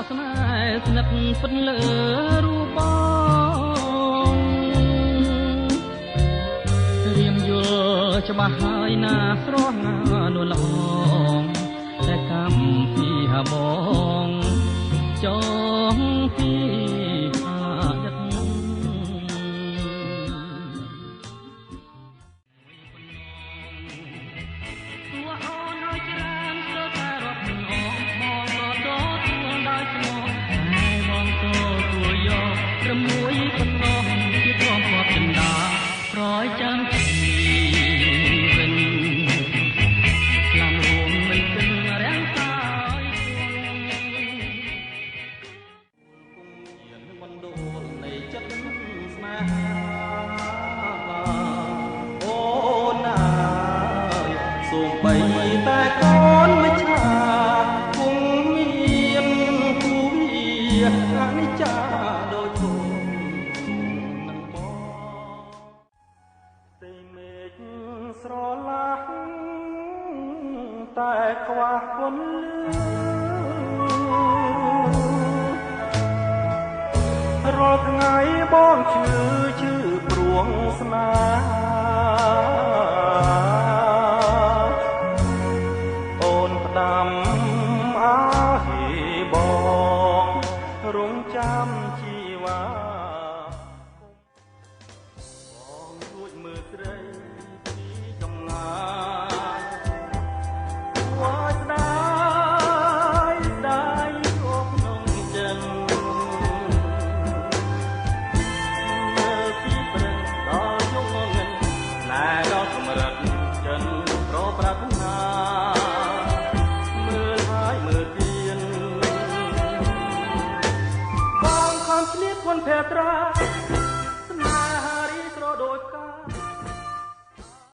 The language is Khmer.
ស្នេហ៍ស្និទ្ធពិតលើរូបបងរៀមយល់ច្បាស់ហើយណាស្រស់ណានួនល្អងតែកម្មពីហបងចងពីមួយកំណងជាទ្រាំគាត់ចិន្តាប្រយចាំជីវិនស្លាមរួមមិនគិនរាំងកាយគង់មានមណ្ឌលនៃចិត្តស្នេហាអូនអើយសូម្បីតែកូនមិនឆាគង់មានគូវាអនិច្ចាដូចស្រឡាស់តែខ្វះគុណរាល់ថ្ងៃបងឈឺព្រួងស្នេហ៍អូនផ្ដាំអើហេបងរងចាំជីវ៉ាបងរួចមើលស្រីភេត្រា